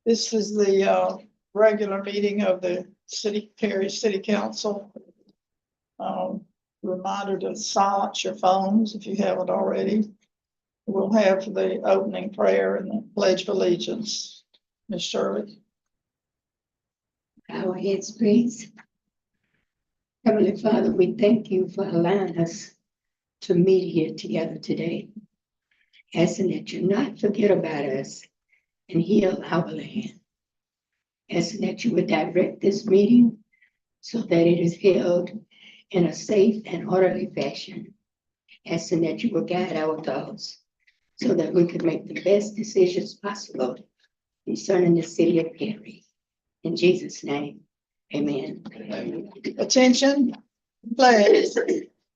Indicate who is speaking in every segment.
Speaker 1: This is the regular meeting of the Perry City Council. Reminder to silence your phones if you haven't already. We'll have the opening prayer and the Pledge of Allegiance. Ms. Shirley.
Speaker 2: Our heads, please. Heavenly Father, we thank you for allowing us to meet here together today. Asking that you not forget about us and heal our land. Asking that you would direct this meeting so that it is held in a safe and orderly fashion. Asking that you will guide our thoughts so that we could make the best decisions possible concerning the city of Perry. In Jesus' name, amen.
Speaker 1: Attention, pledge.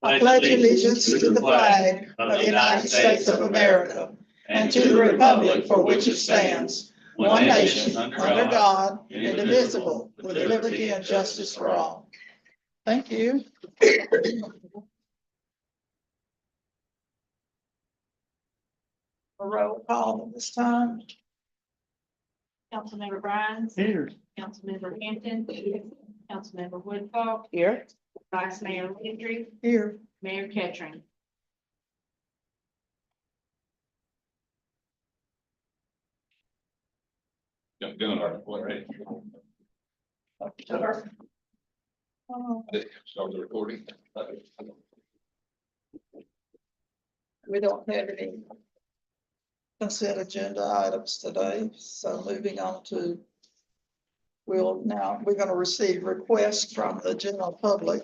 Speaker 1: I pledge allegiance to the flag of the United States of America and to the republic for which it stands, one nation, under God, indivisible, with liberty and justice for all. Thank you. A roll call at this time.
Speaker 3: Councilmember Grimes.
Speaker 1: Here.
Speaker 3: Councilmember Hampton. Councilmember Woodcock.
Speaker 1: Here.
Speaker 3: Vice Mayor Landry.
Speaker 1: Here.
Speaker 3: Mayor Ketchum.
Speaker 4: Doing our report, right? Start the recording.
Speaker 1: We don't have any consent agenda items today, so moving on to. We're going to receive requests from the general public.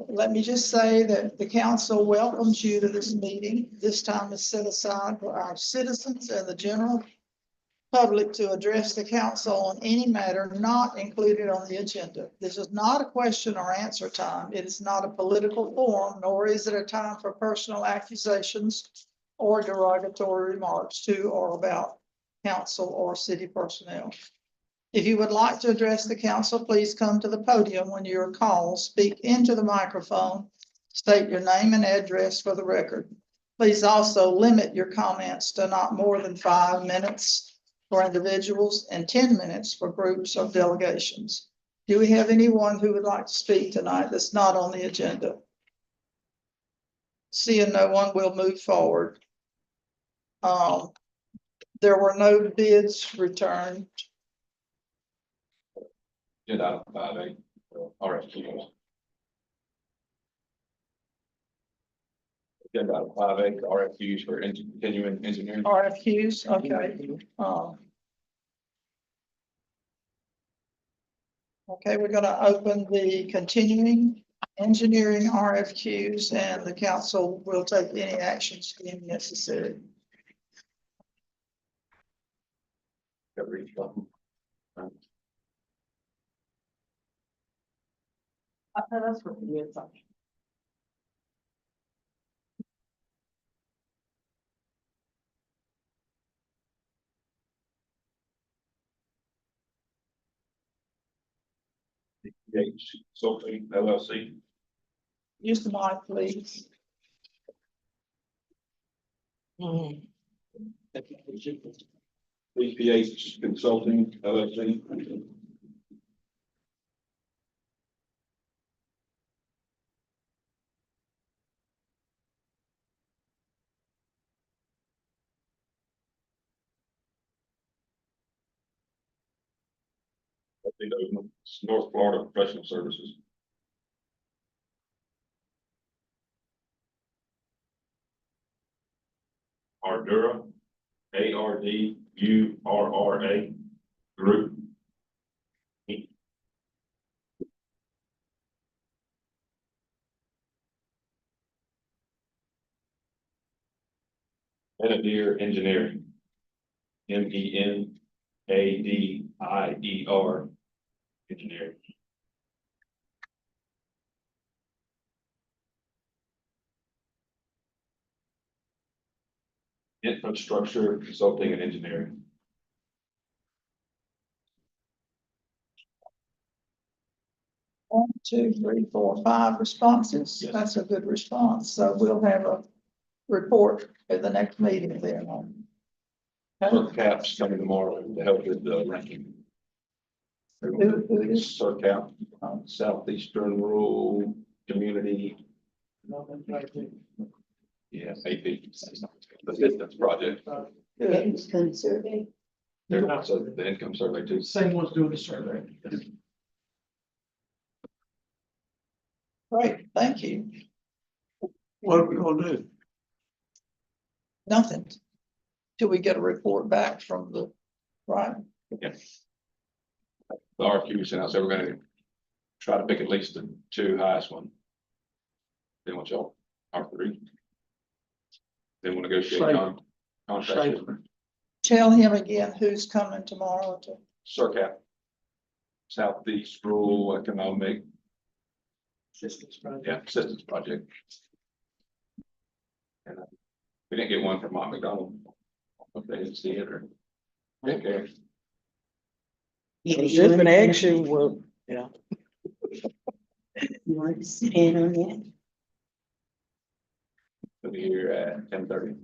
Speaker 1: Let me just say that the council welcomes you to this meeting. This time is set aside for our citizens and the general public to address the council on any matter not included on the agenda. This is not a question or answer time. It is not a political forum, nor is it a time for personal accusations or derogatory remarks to or about council or city personnel. If you would like to address the council, please come to the podium when you are called, speak into the microphone, state your name and address for the record. Please also limit your comments to not more than 5 minutes for individuals and 10 minutes for groups or delegations. Do we have anyone who would like to speak tonight that's not on the agenda? Seeing no one, will move forward. There were no bids returned.
Speaker 4: Agenda item 5A, RFQs. Agenda item 5A, RFQs for continuing engineering.
Speaker 1: RFQs, okay. Okay, we're gonna open the continuing engineering RFQs and the council will take any actions deemed necessary.
Speaker 3: That's what the is.
Speaker 4: Consulting LLC.
Speaker 1: Use the mic, please.
Speaker 4: PH Consulting LLC. North Florida Professional Services. Ardura, ARDURRA Group. Menadier Engineering. MENADIER Engineering. Infrastructure Consulting and Engineering.
Speaker 1: One, two, three, four, 5 responses.
Speaker 4: Yes.
Speaker 1: That's a good response. So we'll have a report at the next meeting then.
Speaker 4: CAP's coming tomorrow to help with the ranking.
Speaker 1: Who it is?
Speaker 4: CAP, Southeastern Rural Community. Yeah, AP, assistance project.
Speaker 1: Good.
Speaker 2: It's gonna survey.
Speaker 4: They're also the income survey too.
Speaker 5: Same one's doing the survey.
Speaker 1: Great, thank you.
Speaker 5: What are we gonna do?
Speaker 1: Nothing. Till we get a report back from the, right?
Speaker 4: Yes. The RFQ sent out, so we're gonna try to pick at least the two highest one. Then what y'all are three. Then we'll negotiate contract.
Speaker 1: Tell him again who's coming tomorrow to,
Speaker 4: CAP. Southeast Rural Economic,
Speaker 5: Assistance project.
Speaker 4: yeah, assistance project. And we didn't get one from Mont McDonald. Okay, didn't see it or. Okay,
Speaker 2: You
Speaker 6: Just an action, well,
Speaker 2: want to sit in on that?
Speaker 4: we'll be here at 10:30.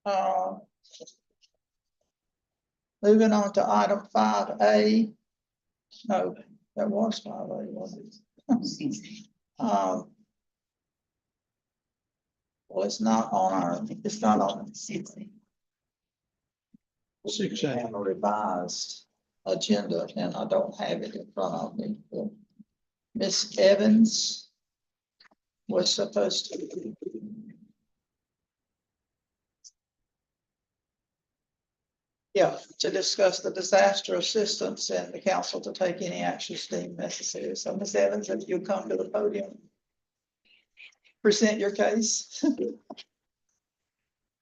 Speaker 1: uh. Moving on to item 5A. No, that was 5A, wasn't it? Well, it's not on our
Speaker 5: 6A.
Speaker 1: revised agenda, and I don't have it in front of me. But Miss Evans was supposed to. Yeah, to discuss the disaster assistance and the council to take any actions deemed necessary. So Ms. Evans, if you'll come to the podium. Present your case.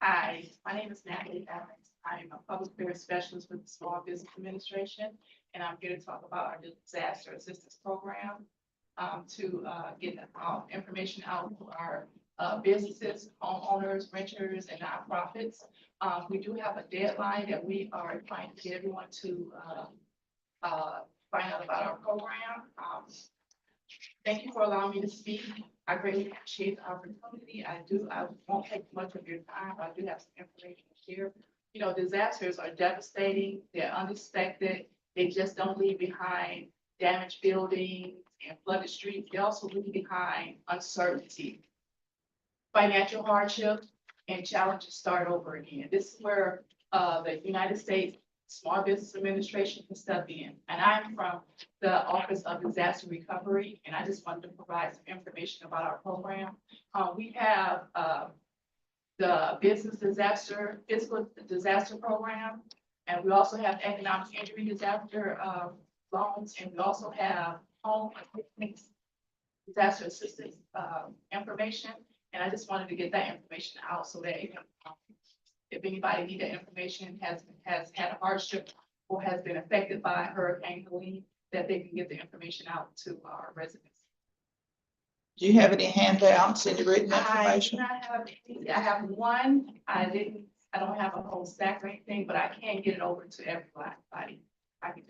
Speaker 3: Hi, my name is Natalie Evans. I am a public affairs specialist with the Small Business Administration, and I'm here to talk about our disaster assistance program. To get information out to our businesses, homeowners, renters, and nonprofits. We do have a deadline that we are trying to get everyone to find out about our program. Thank you for allowing me to speak. I greatly appreciate the opportunity. I won't take much of your time, but I do have some information to share. You know, disasters are devastating, they're unexpected, they just don't leave behind damaged buildings and flooded streets. They also leave behind uncertainty, financial hardship, and challenges start over again. This is where the United States Small Business Administration can step in. And I'm from the Office of Disaster Recovery, and I just wanted to provide some information about our program. We have the Business Disaster, Physical Disaster Program, and we also have Economic Injury Disaster loans, and we also have Home Disaster Assistance information. And I just wanted to get that information out so that if anybody need that information, has had a hardship or has been affected by Hurricane Helene, that they can get the information out to our residents.
Speaker 1: Do you have any handouts, any written
Speaker 3: I do
Speaker 1: information?
Speaker 3: not have any. I have one. I don't have a whole stack or anything, but I can get it over to everybody.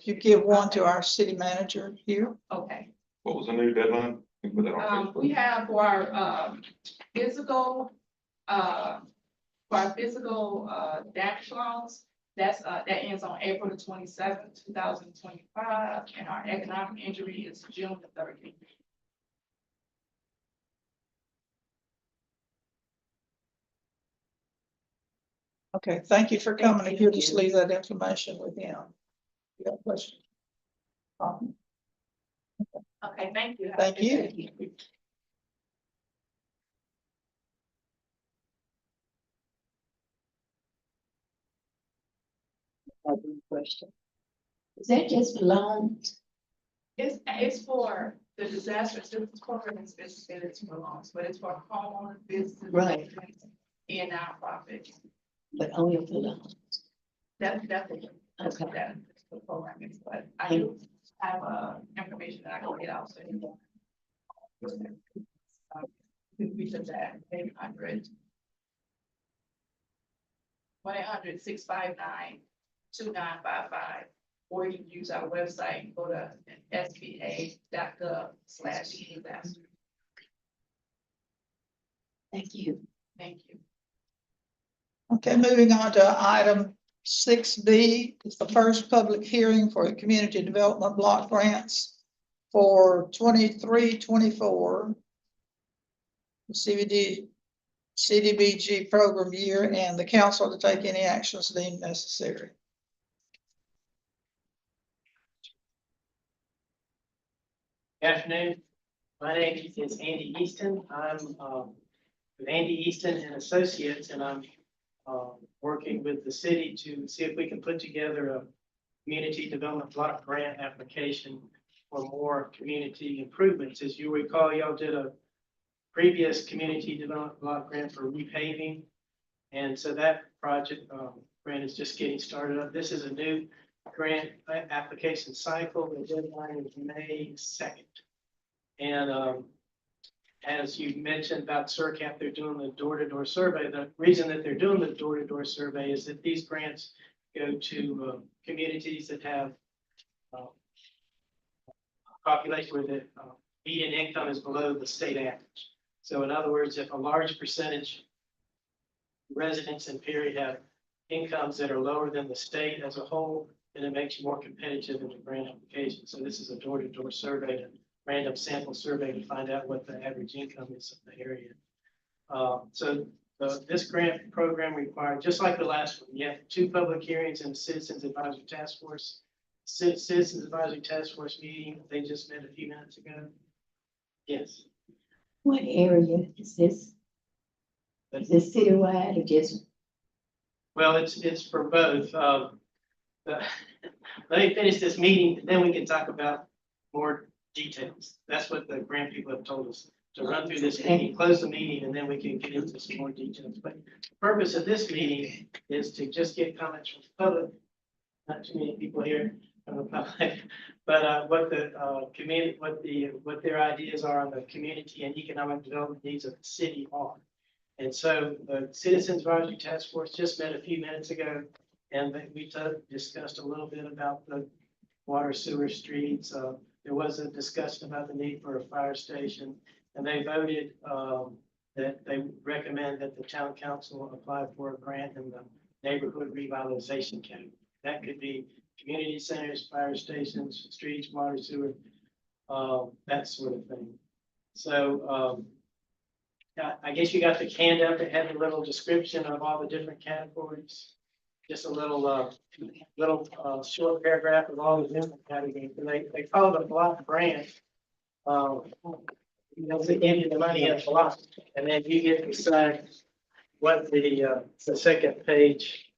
Speaker 1: You give one to our city manager here.
Speaker 3: Okay.
Speaker 4: What was the new deadline? We can put that on
Speaker 3: We
Speaker 4: Facebook.
Speaker 3: have for our physical damage loans, that ends on April the 27th, 2025, and our economic injury is June the 30th.
Speaker 1: Okay, thank you for coming. If you'll just leave that information with him. You got a question?
Speaker 3: Okay, thank you.
Speaker 1: Thank you.
Speaker 2: Question. Is that just loans?
Speaker 3: It's for the disaster assistance program, it's for loans, but it's for homeowners, businesses.
Speaker 2: Right.
Speaker 3: And nonprofits.
Speaker 2: But only for loans.
Speaker 3: That's definitely.
Speaker 2: Okay.
Speaker 3: That's the program is, but I do have information that I can get out. So you can reach us at 800 1-800-659-2955, or you can use our website, go to sba.gov/disaster.
Speaker 2: Thank you.
Speaker 3: Thank you.
Speaker 1: Okay, moving on to item 6B, it's the first public hearing for the community development block grants for 23-24. The CDBG program year and the council to take any actions deemed necessary.
Speaker 6: Good afternoon. My name is Andy Easton. I'm with Andy Easton and Associates, and I'm working with the city to see if we can put together a community development block grant application for more community improvements. As you recall, y'all did a previous community development block grant for repaving. And so that project grant is just getting started up. This is a new grant application cycle. The deadline is May 2nd. And as you mentioned about CERCAP, they're doing the door-to-door survey. The reason that they're doing the door-to-door survey is that these grants go to communities that have a population where the median income is below the state average. So in other words, if a large percentage residents in Perry have incomes that are lower than the state as a whole, then it makes you more competitive in the grant application. So this is a door-to-door survey, a random sample survey to find out what the average income is in the area. This grant program required, just like the last one, you have 2 public hearings and a Citizens Advisory Task Force. Citizens Advisory Task Force meeting, they just met a few minutes ago. Yes.
Speaker 2: What area is this? Is this citywide or just?
Speaker 6: Well, it's for both. Let me finish this meeting, then we can talk about more details. That's what the grant people have told us, to run through this meeting, close the meeting, and then we can get into some more details. But the purpose of this meeting is to just get comments from the public. Not too many people here from the public, but what the community, what their ideas are on the community and economic development needs of the city are. And so the Citizens Advisory Task Force just met a few minutes ago, and we discussed a little bit about the water, sewer, streets. There was a discussion about the need for a fire station, and they voted that they recommend that the town council apply for a grant in the neighborhood revitalization category. That could be community centers, fire stations, streets, water, sewer, that sort of thing. So I guess you got the handout that had a little description of all the different categories. Just a little short paragraph of all the different categories. And they call it a block grant. They give you the money in a block, and then you get to decide what the second page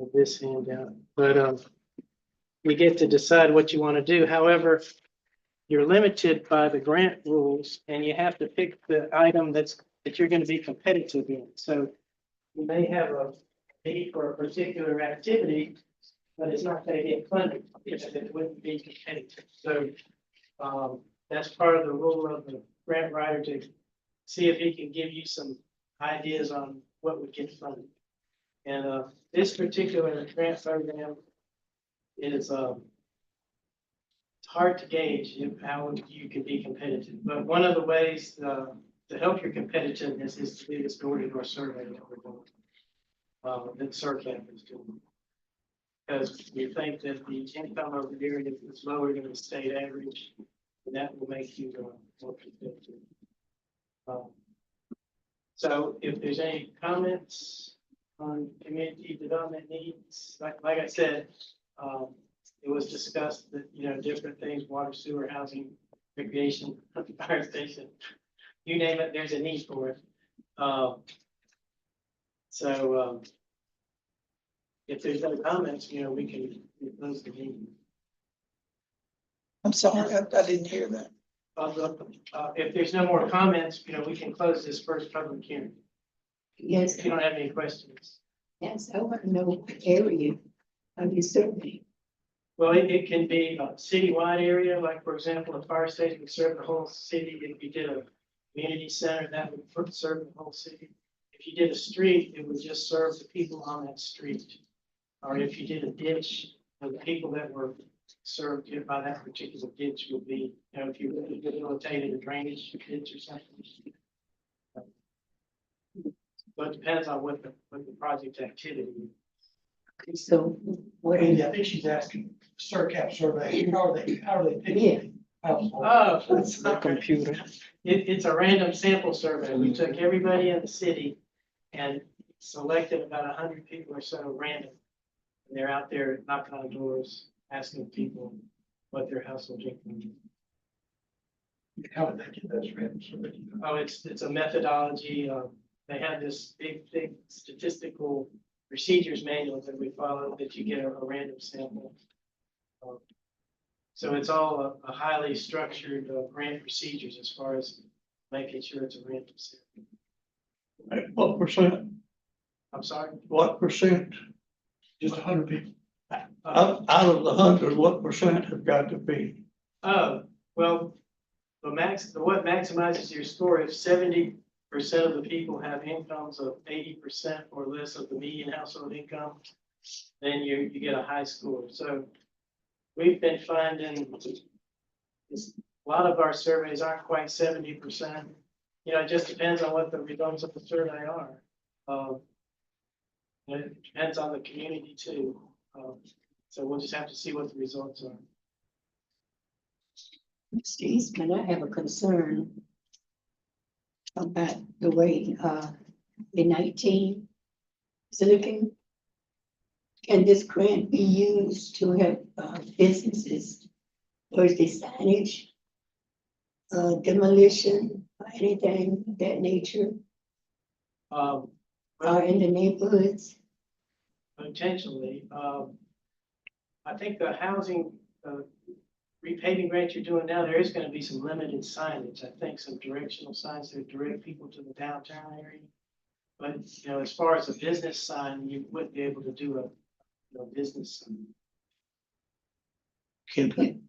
Speaker 6: of this handout. But you get to decide what you want to do. However, you're limited by the grant rules, and you have to pick the item that you're going to be competitive in. So you may have a need for a particular activity, but it's not going to get funded if it wouldn't be competitive. So that's part of the role of the grant writer, to see if he can give you some ideas on what would get funded. And this particular grant program is hard to gauge how you can be competitive. But one of the ways to help your competitiveness is to do this door-to-door survey that we're doing, that CERCAP is doing. Because we think that the income over here is lower than the state average, and that will make you more competitive. So if there's any comments on community development needs, like I said, it was discussed that, different things, water, sewer, housing, recreation, fire station, you name it, there's a need for it. If there's no comments, we can close the meeting.
Speaker 1: I'm sorry, I didn't hear that.
Speaker 6: If there's no more comments, we can close this first public hearing.
Speaker 2: Yes,
Speaker 6: If you don't have any questions.
Speaker 2: yes, I want to know what area of your survey.
Speaker 6: Well, it can be a citywide area, like for example, a fire station would serve the whole city. If you did a community center, that would serve the whole city. If you did a street, it would just serve the people on that street. Or if you did a ditch, the people that were served by that particular ditch would be, if you rehabilitated a drainage ditch or something. So it depends on what the project activity is.
Speaker 2: So what are
Speaker 5: Andy,
Speaker 2: you?
Speaker 5: I think she's asking, CERCAP survey, how are they picking?
Speaker 2: Yeah.
Speaker 5: households?
Speaker 6: Oh,
Speaker 5: That's
Speaker 6: the
Speaker 5: computer.
Speaker 6: It's a random sample survey. We took everybody in the city and selected about 100 people or so random. And they're out there knocking on doors, asking people what their household income is.
Speaker 5: How would they get those random surveys?
Speaker 6: Oh, it's a methodology. They have this big statistical procedures manual that we follow that you get a random sample. So it's all a highly structured grant procedures as far as making sure it's a random sample.
Speaker 5: What percent,
Speaker 6: I'm sorry.
Speaker 5: what percent? Just 100 people.
Speaker 6: Uh,
Speaker 5: Out of the 100, what percent have got to be?
Speaker 6: Oh, well, what maximizes your score, if 70% of the people have incomes of 80% or less of the median household income, then you get a high score. So we've been finding a lot of our surveys aren't quite 70%. You know, it just depends on what the results of the survey are. And it depends on the community too. So we'll just have to see what the results are.
Speaker 2: Mr. Eastman, I have a concern about the way, the 19 is looking. Can this grant be used to help, businesses, or is it signage, demolition, or anything of that nature,
Speaker 6: Well,
Speaker 2: or in the neighborhoods?
Speaker 6: potentially, I think the housing, repaving grant you're doing now, there is gonna be some limited signage. I think some directional signs that direct people to the downtown area. But, you know, as far as a business sign, you wouldn't be able to do a business sign.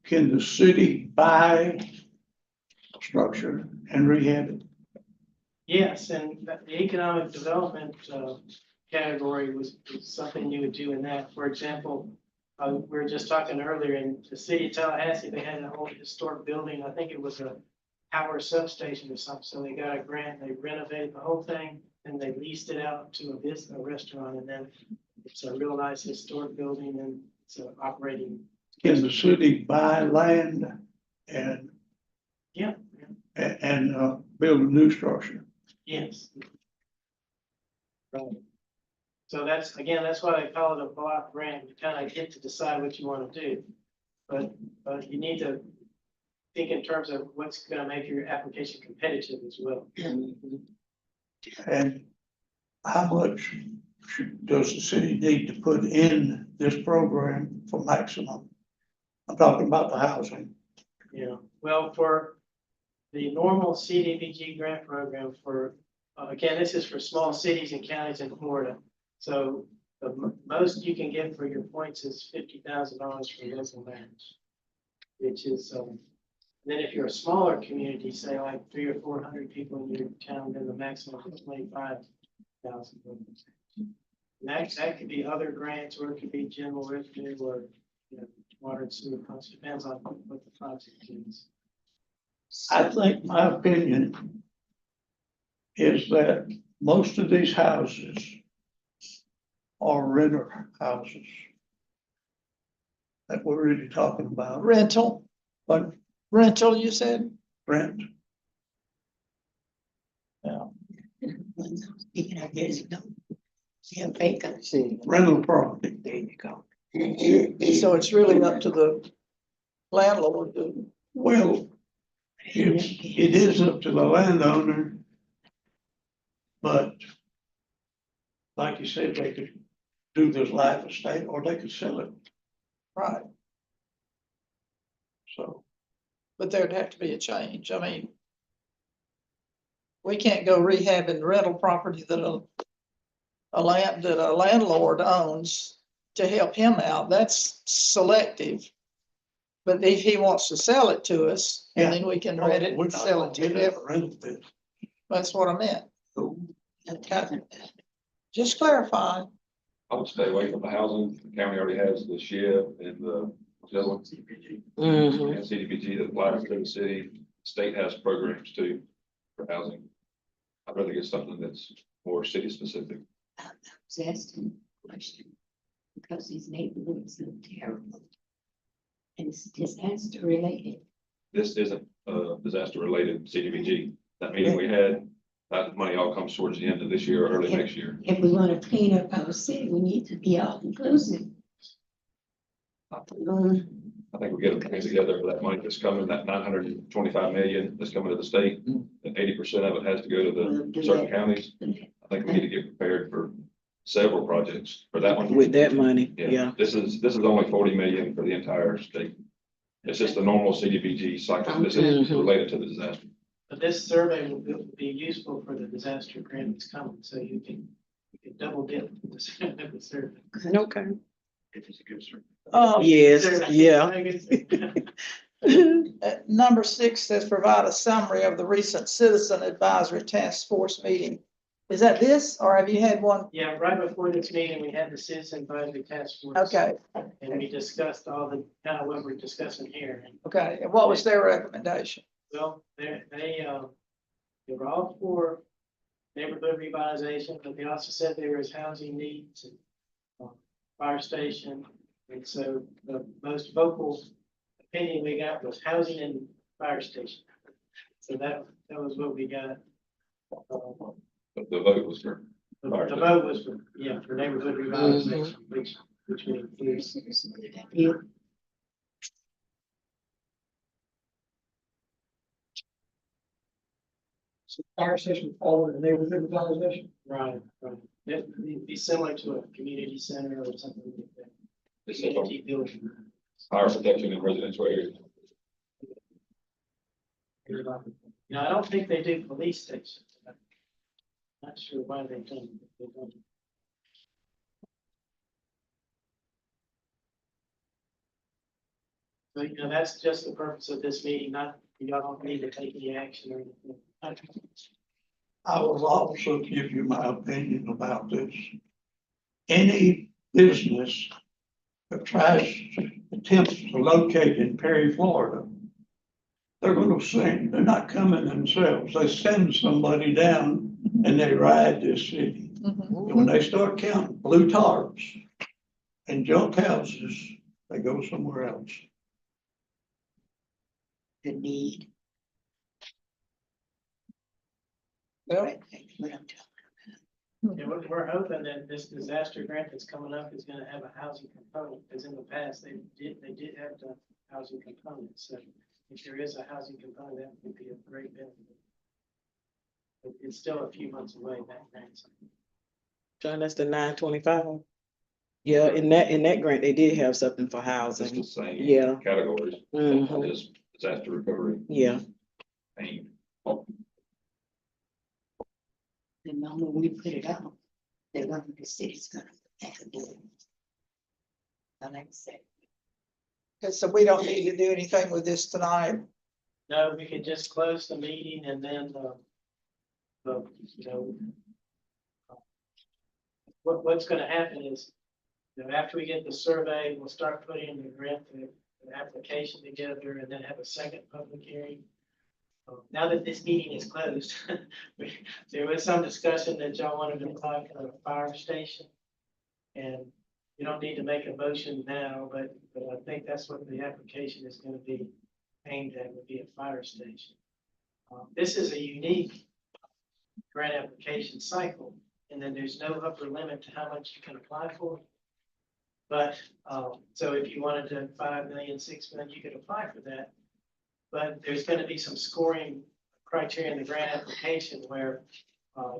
Speaker 5: Can the city buy a structure and rehab it?
Speaker 6: Yes, and the economic development, category was something you would do in that. For example, we were just talking earlier in the city of Tallahassee, they had an old historic building. I think it was a power substation or something. So they got a grant, they renovated the whole thing, and they leased it out to a restaurant, and then it's a real nice historic building and it's operating.
Speaker 5: Can the city buy land and,
Speaker 6: Yeah,
Speaker 5: and build a new structure?
Speaker 6: yes. Right. So that's, again, that's why they call it a block grant. You kind of get to decide what you want to do. But you need to think in terms of what's going to make your application competitive as well.
Speaker 5: And how much does the city need to put in this program for maximum? I'm talking about the housing.
Speaker 6: You know, well, for the normal CDBG grant program for, again, this is for small cities and counties in Florida. So the most you can get for your points is $50,000 for local match, which is, then if you're a smaller community, say like 300 or 400 people in your town, then the maximum is 25,000. That could be other grants, or it could be general revenue, or, you know, water and sewer costs, depends on what the project is.
Speaker 5: I think my opinion is that most of these houses are renter houses that we're really talking about,
Speaker 1: Rental,
Speaker 5: but
Speaker 1: rental, you said?
Speaker 5: rent.
Speaker 2: Speaking of years ago, yeah, vacancy.
Speaker 5: Rental property.
Speaker 2: There you go.
Speaker 1: So it's really up to the landlord to,
Speaker 5: Well, it is up to the landowner. But like you said, they could do this life estate or they could sell it.
Speaker 1: right,
Speaker 5: So
Speaker 1: but there'd have to be a change. I mean, we can't go rehabbing rental property that a landlord owns to help him out. That's selective. But if he wants to sell it to us, and then we can rent it
Speaker 5: we're
Speaker 1: and
Speaker 5: not
Speaker 1: sell
Speaker 5: gonna
Speaker 1: it to
Speaker 5: get
Speaker 1: whoever.
Speaker 5: that rental bit.
Speaker 1: That's what I meant.
Speaker 2: I'm talking about.
Speaker 1: Just clarify.
Speaker 4: I would stay away from the housing. The county already has the SHIP and the
Speaker 5: CPG.
Speaker 4: and CDBG that applies to the city. State has programs too for housing. I'd rather get something that's more city specific.
Speaker 2: I was asking a question because these neighborhoods look terrible. And it's disaster related.
Speaker 4: This isn't disaster related CDBG. That meeting we had, that money all comes towards the end of this year or early next year.
Speaker 2: If we want to clean up our city, we need to be all inclusive.
Speaker 4: I think we get them together for that money that's coming, that 925 million that's coming to the state, and 80% of it has to go to the certain counties. I think we need to get prepared for several projects for that one.
Speaker 7: With that money, yeah.
Speaker 4: This is only 40 million for the entire state. It's just the normal CDBG cycle. This is
Speaker 7: Mhm.
Speaker 4: related to the disaster.
Speaker 6: But this survey will be useful for the disaster grant that's coming, so you can double dip with the survey.
Speaker 7: Okay.
Speaker 6: If it's a good survey.
Speaker 7: Yes, yeah.
Speaker 1: Number 6 says provide a summary of the recent citizen advisory task force meeting. Is that this, or have you had one?
Speaker 6: Yeah, right before this meeting, we had the citizen advisory task force.
Speaker 1: Okay,
Speaker 6: And we discussed all the, kind of what we're discussing here.
Speaker 1: okay. And what was their recommendation?
Speaker 6: Well, they were all for neighborhood revitalization, but they also said there was housing needs and fire station. And so the most vocal opinion we got was housing and fire station. So that was what we got.
Speaker 4: But the vote was for.
Speaker 6: The vote was for, yeah, for neighborhood revitalization, which we include.
Speaker 5: Fire station fall in the neighborhood revitalization?
Speaker 6: Right, right. It'd be similar to a community center or something like that.
Speaker 4: It's a
Speaker 6: Community building.
Speaker 4: fire protection in residential areas.
Speaker 6: No, I don't think they do police stations. Not sure why they don't. They don't. But, you know, that's just the purpose of this meeting, not, y'all don't need to take any action or anything.
Speaker 5: I will also give you my opinion about this. Any business that attempts to locate in Perry, Florida, they're gonna sing, they're not coming themselves, they send somebody down and they ride this city.
Speaker 1: Mhm.
Speaker 5: And when they start counting blue tarps and junk houses, they go somewhere else.
Speaker 2: The need.
Speaker 1: Well,
Speaker 2: What I'm talking
Speaker 6: Yeah, we're hoping that this disaster grant that's coming up is gonna have a housing component, because in the past, they did have the housing component, so if there is a housing component, that would be a great benefit. But it's still a few months away, that grant.
Speaker 7: John, that's the 925. Yeah, in that grant, they did have something for
Speaker 4: It's
Speaker 7: housing.
Speaker 4: the same
Speaker 7: Yeah.
Speaker 4: categories.
Speaker 7: Mhm.
Speaker 4: Just disaster recovery.
Speaker 7: Yeah.
Speaker 4: Pain.
Speaker 2: The moment we put it out, they're gonna, the city's gonna have to do it. I like to say,
Speaker 1: okay, so we don't need to do anything with this tonight.
Speaker 6: No, we could just close the meeting and then, you know, what's gonna happen is, you know, after we get the survey, we'll start putting the grant, the application together and then have a second public hearing. Now that this meeting is closed, there was some discussion that y'all wanted to apply for a fire station. And you don't need to make a motion now, but I think that's what the application is gonna be aimed at, would be a fire station. This is a unique grant application cycle, and then there's no upper limit to how much you can apply for. But, so if you wanted to 5 million, 6 million, you could apply for that. But there's gonna be some scoring criteria in the grant application where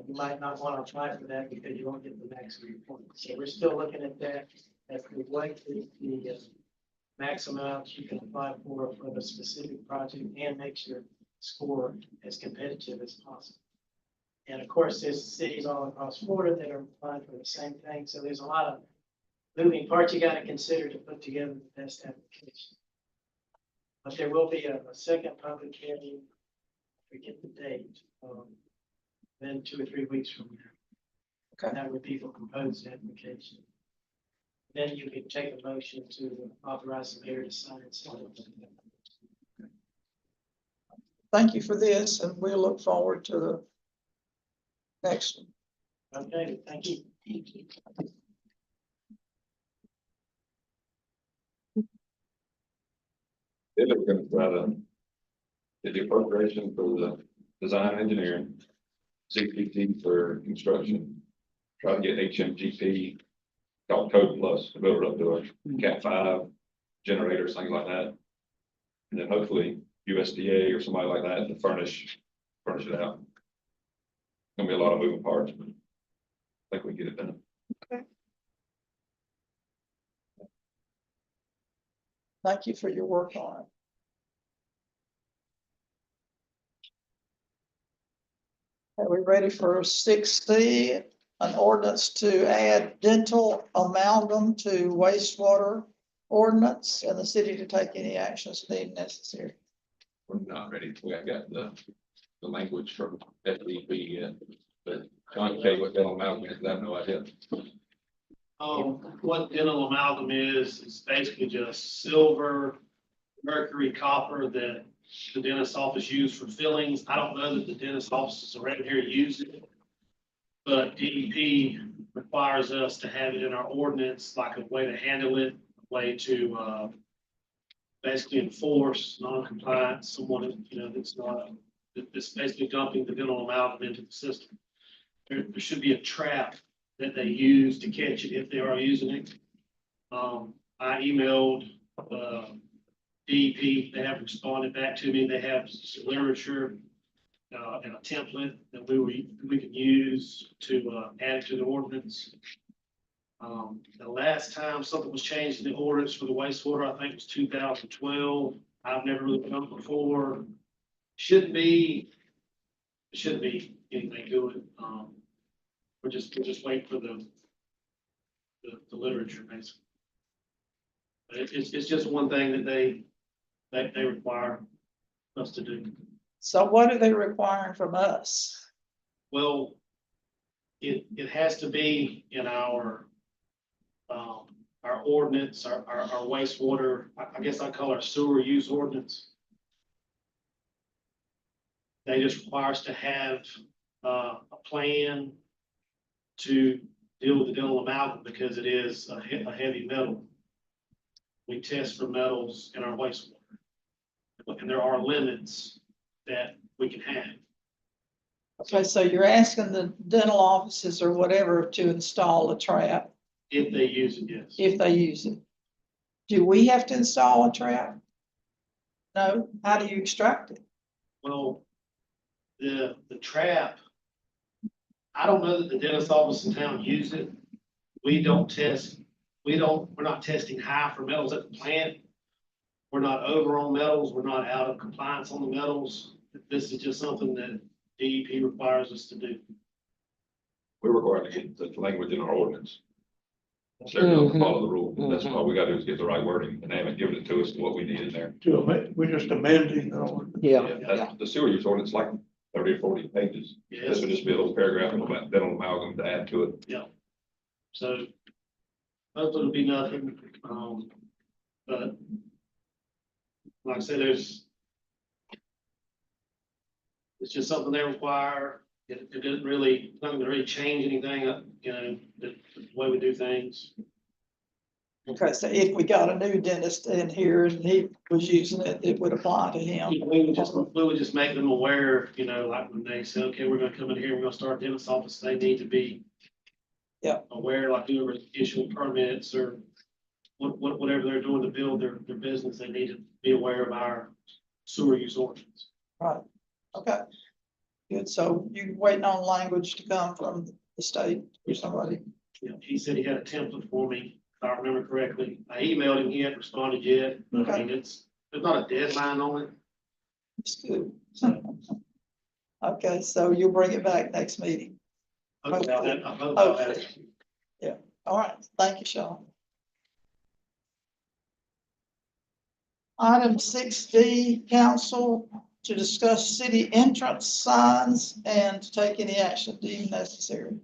Speaker 6: you might not want to apply for that because you won't get the maximum points. So we're still looking at that, as to what the maximum amount you can apply for the specific project and make your score as competitive as possible. And of course, there's cities all across Florida that are applying for the same thing. So there's a lot of moving parts you got to consider to put together the best application. But there will be a second public hearing, forget the date, then 2 or 3 weeks from now.
Speaker 1: Okay.
Speaker 6: That would be for proposed application. Then you could take a motion to authorize the mayor to sign it.
Speaker 1: Thank you for this, and we'll look forward to the Excellent.
Speaker 6: Okay, thank you.
Speaker 2: Thank you.
Speaker 4: Then we're gonna try to get the appropriation for the design and engineering, CPT for construction. Try to get HMGP, called Code Plus, to build it up to a Cat 5 generators, things like that. And then hopefully USDA or somebody like that to furnish it out. Gonna be a lot of moving parts, but I think we can get it done.
Speaker 1: Thank you for your work on it. Are we ready for 6C, an ordinance to add dental amalgam to wastewater ordinance and the city to take any actions deemed necessary?
Speaker 4: We're not ready. We have got the language from FDP yet, but John K. what dental amalgam is, I have no idea.
Speaker 6: What dental amalgam is basically just silver, mercury, copper that the dentist office use for fillings. I don't know that the dentist offices around here use it. But DEP requires us to have it in our ordinance, like a way to handle it, a way to, basically enforce non-compliance, someone, that's not, that's basically dumping the dental amalgam into the system. There should be a trap that they use to catch it if they are using it. I emailed, DEP, they have responded back to me, they have some literature, and a template that we can use to, add to the ordinance. The last time something was changed in the ordinance for the wastewater, I think it was 2012. I've never really done it before. Shouldn't be anything to it. We're just waiting for the literature, basically. But it's just one thing that they require us to do.
Speaker 1: So what are they requiring from us?
Speaker 6: Well, it has to be in our ordinance, our wastewater, I guess I call our sewer use ordinance. They just require us to have a plan to deal with the dental amalgam because it is a heavy metal. We test for metals in our wastewater. And there are limits that we can have.
Speaker 1: Okay, so you're asking the dental offices or whatever to install a trap
Speaker 6: If they use it, yes.
Speaker 1: if they use it. Do we have to install a trap? No, how do you extract it?
Speaker 6: Well, the trap, I don't know that the dentist office in town use it. We don't test, we're not testing high for metals at the plant. We're not over on metals. We're not out of compliance on the metals. This is just something that DEP requires us to do.
Speaker 4: We're required to get the language in our ordinance. So they're gonna follow the rule. That's all we gotta do is get the right wording, and they haven't given it to us what we need in there.
Speaker 5: We're just amending the ordinance.
Speaker 7: Yeah,
Speaker 4: That's the sewer use ordinance, like 30 or 40 pages. This
Speaker 6: Yes,
Speaker 4: would just be a little paragraph about dental amalgam to add to it.
Speaker 6: so hopefully it'll be nothing. But like I said, it's just something they require. It didn't really, not gonna really change anything, the way we do things.
Speaker 1: Okay, so if we got a new dentist in here and he was using it, it would apply to him.
Speaker 6: We would just make them aware, like when they say, okay, we're gonna come in here, we're gonna start a dentist office, they need to be aware, like whoever issuing permits or whatever they're doing to build their business, they need to be aware of our sewer use ordinance.
Speaker 1: Right, okay. Good, so you waiting on language to come from the state or somebody?
Speaker 6: He said he had a template for me, if I remember correctly. I emailed him, he hadn't responded yet. I mean, there's not a deadline on it.
Speaker 1: It's good. Okay, so you'll bring it back next meeting.
Speaker 6: Hopefully I'll have it.
Speaker 1: Yeah, all right, thank you, Sean. Item 6D, council to discuss city entrance signs and to take any action deemed necessary.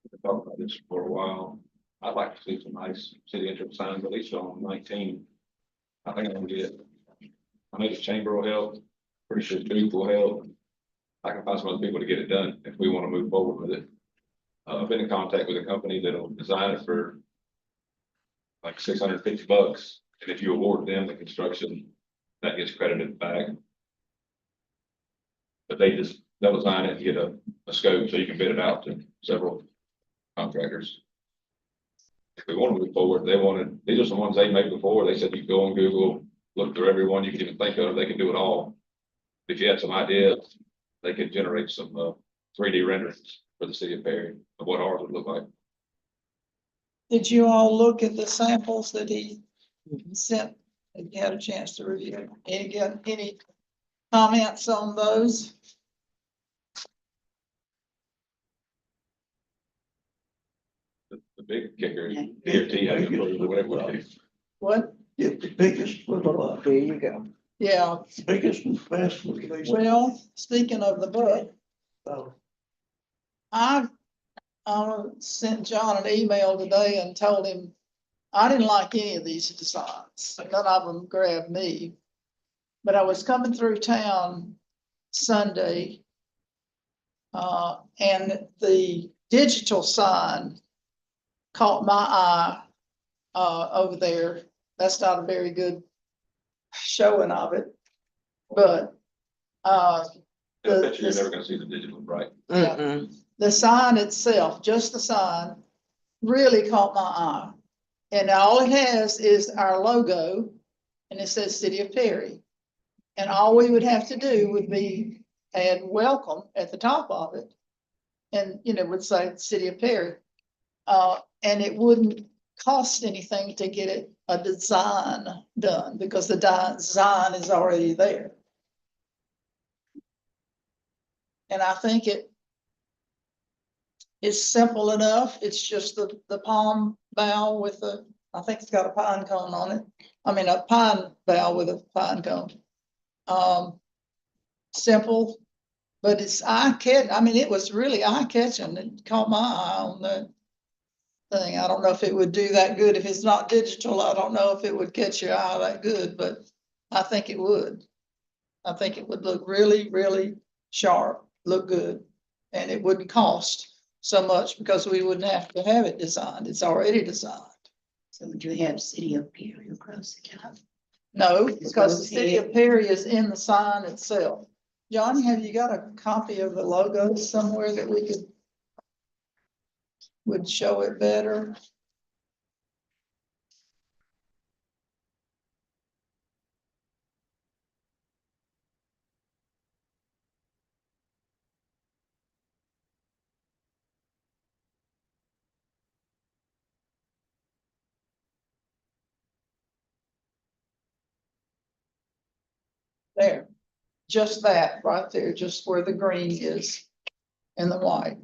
Speaker 4: We've talked about this for a while. I'd like to see some nice city entrance signs, at least on 19. I think I'm gonna get, I know the chamber will help, pretty sure Duke will help. I can find some other people to get it done if we want to move forward with it. I've been in contact with a company that'll design it for like $650, and if you award them the construction, that gets credited back. But they'll design it and get a scope so you can bid it out to several contractors. If we want to move forward, these are some ones they made before. They said you go on Google, look through every one you can even think of, they can do it all. If you had some ideas, they could generate some 3D renderings for the city of Perry of what ours would look like.
Speaker 1: Did you all look at the samples that he sent? Have you had a chance to review? Any comments on those?
Speaker 4: The big kicker is DOT has to approve whatever it is.
Speaker 1: What?
Speaker 5: Get the biggest for the lot,
Speaker 7: There you go.
Speaker 1: Yeah,
Speaker 5: biggest and best for the least.
Speaker 1: well, speaking of the book,
Speaker 5: So,
Speaker 1: I sent John an email today and told him I didn't like any of these designs. None of them grabbed me. But I was coming through town Sunday. And the digital sign caught my eye over there. That's not a very good showing of it, but
Speaker 4: I bet you're never gonna see the digital, right?
Speaker 1: Yeah.
Speaker 7: Mm-mm.
Speaker 1: the sign itself, just the sign, really caught my eye. And all it has is our logo, and it says City of Perry. And all we would have to do would be add welcome at the top of it. And, would say City of Perry. And it wouldn't cost anything to get it a design done because the design is already there. And I think it is simple enough. It's just the palm bough with I think it's got a pine cone on it. I mean, a pine bough with a pine cone. Simple, but it's eye-catching. I mean, it was really eye-catching. It caught my eye on the thing. I don't know if it would do that good. If it's not digital, I don't know if it would catch your eye that good, but I think it would. I think it would look really, really sharp, look good. And it wouldn't cost so much because we wouldn't have to have it designed. It's already designed.
Speaker 2: So would you have City of Perry across the top?
Speaker 1: No, because the City of Perry is in the sign itself. Johnny, have you got a copy of the logo somewhere that we would show it better? There, just that right there, just where the green is and the white.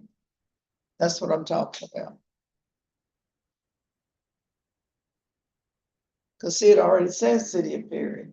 Speaker 1: That's what I'm talking about. Cause see, it already says City of Perry.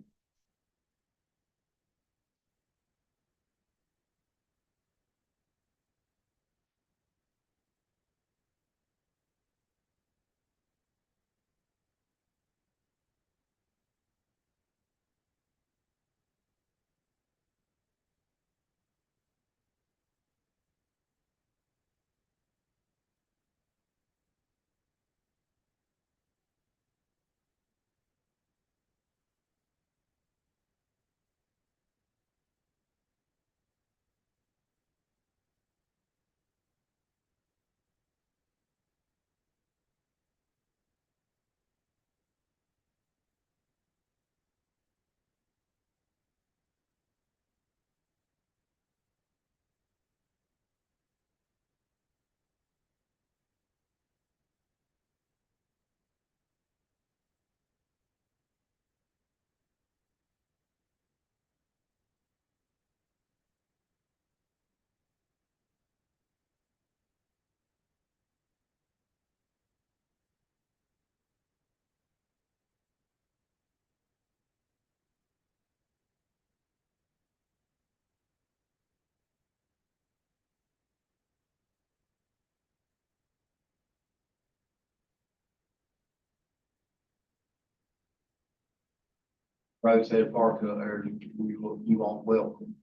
Speaker 8: Roadstead Park, or you want welcome.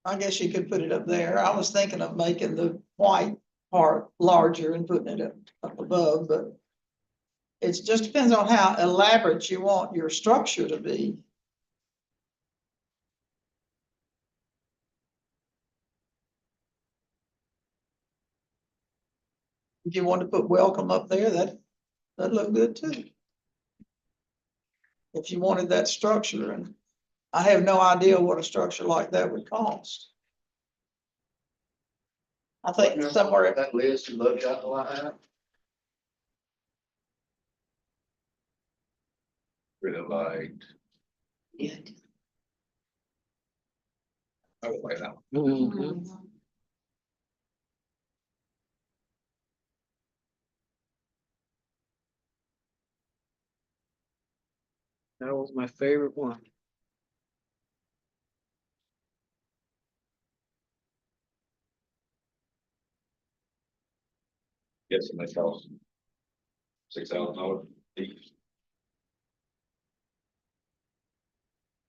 Speaker 1: I guess you could put it up there. I was thinking of making the white part larger and putting it up above, but it just depends on how elaborate you want your structure to be. If you want to put welcome up there, that'd look good too. If you wanted that structure, and I have no idea what a structure like that would cost. I think somewhere,
Speaker 8: That list you looked at like that.
Speaker 4: Really like,
Speaker 2: Yeah.
Speaker 4: I would like that one.
Speaker 7: Mhm. That was my favorite one.
Speaker 4: Yes, and they cost $6,000 each.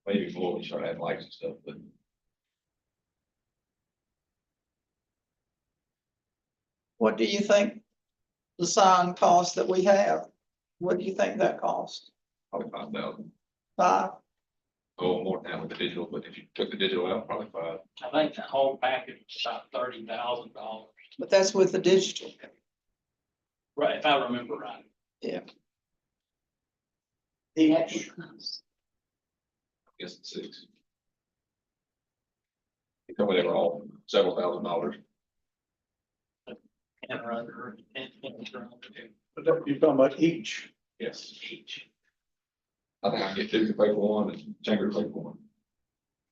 Speaker 4: Maybe more when you start adding lights and stuff, but
Speaker 1: what do you think the sign cost that we have? What do you think that cost?
Speaker 4: probably 5,000.
Speaker 1: 5?
Speaker 4: Oh, more now with the digital, but if you took the digital out, probably 5.
Speaker 9: I think the whole package is about $30,000,
Speaker 1: But that's with the digital.
Speaker 9: right, if I remember right.
Speaker 2: Each.
Speaker 4: I guess it's 6. They told me they were all several $1,000s.
Speaker 9: And under, and under
Speaker 5: But you're talking about each.
Speaker 4: Yes.
Speaker 9: each.
Speaker 4: I think I can get Duke to pay for one and Chamber to pay for one.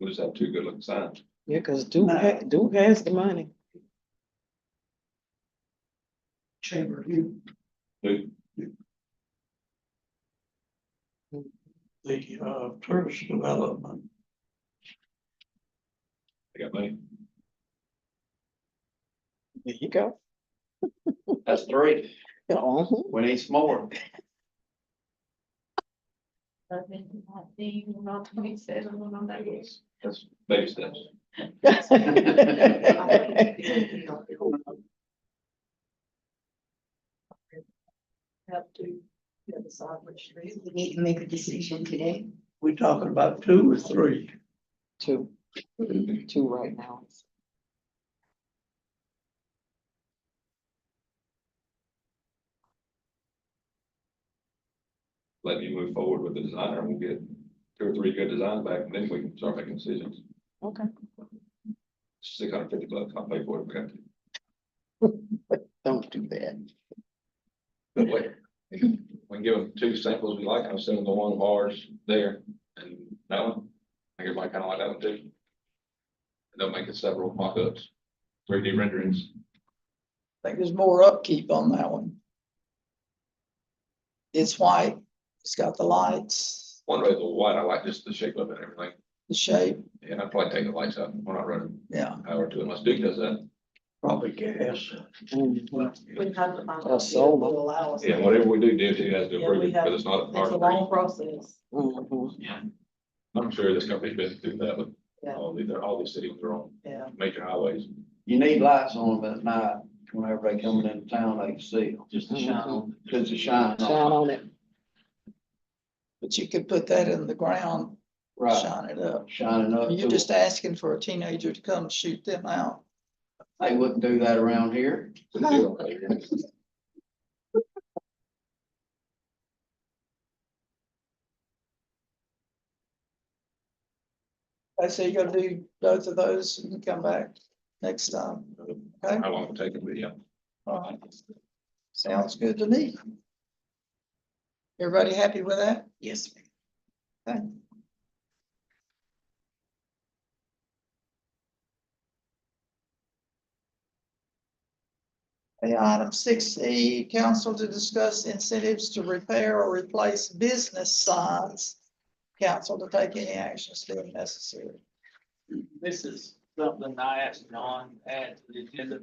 Speaker 4: We'll just have 2 good looking signs.
Speaker 7: Yeah, cause Duke has the money.
Speaker 5: Chamber.
Speaker 4: Duke,
Speaker 5: The tourist development.
Speaker 4: they got money.
Speaker 7: There you go.
Speaker 8: That's 3.
Speaker 7: Uh-huh.
Speaker 8: We need some more.
Speaker 4: That's baby steps.
Speaker 1: Have to decide which street.
Speaker 2: We need to make a decision today.
Speaker 5: We talking about 2 or 3?
Speaker 7: 2. 2 right now.
Speaker 4: Let me move forward with the designer and we'll get 2 or 3 good designs back and then we can start making decisions.
Speaker 7: Okay.
Speaker 4: $650, I'll pay for it. if we have to.
Speaker 7: Don't do that.
Speaker 4: But wait, we can give them 2 samples we like. I'll send them the one of ours there and that one. I think everybody kind of like that one too. And they'll make it several mock-ups, 3D renderings.
Speaker 1: I think there's more upkeep on that one. It's white, it's got the lights,
Speaker 4: One road's a little white. I like just the shape of it and everything.
Speaker 1: the shape,
Speaker 4: And I'd probably take the lights out. We're not running
Speaker 1: yeah.
Speaker 4: power to it unless Duke does that.
Speaker 5: Probably gas.
Speaker 7: Mhm. A solar.
Speaker 4: Yeah, whatever we do, DOT has to approve it because it's not a part of the.
Speaker 1: process.
Speaker 7: Mhm.
Speaker 4: I'm sure this company's been through that with all these cities are on
Speaker 1: Yeah.
Speaker 4: major highways.
Speaker 8: You need lights on them at night, whenever they coming into town, they can see them,
Speaker 9: Just to shine on.
Speaker 8: because it's shining.
Speaker 7: Shine on it.
Speaker 1: But you could put that in the ground,
Speaker 8: Right,
Speaker 1: shine it up.
Speaker 8: shining up.
Speaker 1: You're
Speaker 8: to
Speaker 1: just
Speaker 8: them.
Speaker 1: asking for a teenager to come shoot them out.
Speaker 8: They wouldn't do that around here.
Speaker 1: I say you're gonna do both of those and come back next time. Okay,
Speaker 4: How long it take them, yeah.
Speaker 1: all right. Sounds good to me. Everybody happy with that?
Speaker 7: Yes.
Speaker 1: Okay. Okay, item 6E, council to discuss incentives to repair or replace business signs. Council to take any actions deemed necessary.
Speaker 9: This is something I asked John to add to the agenda.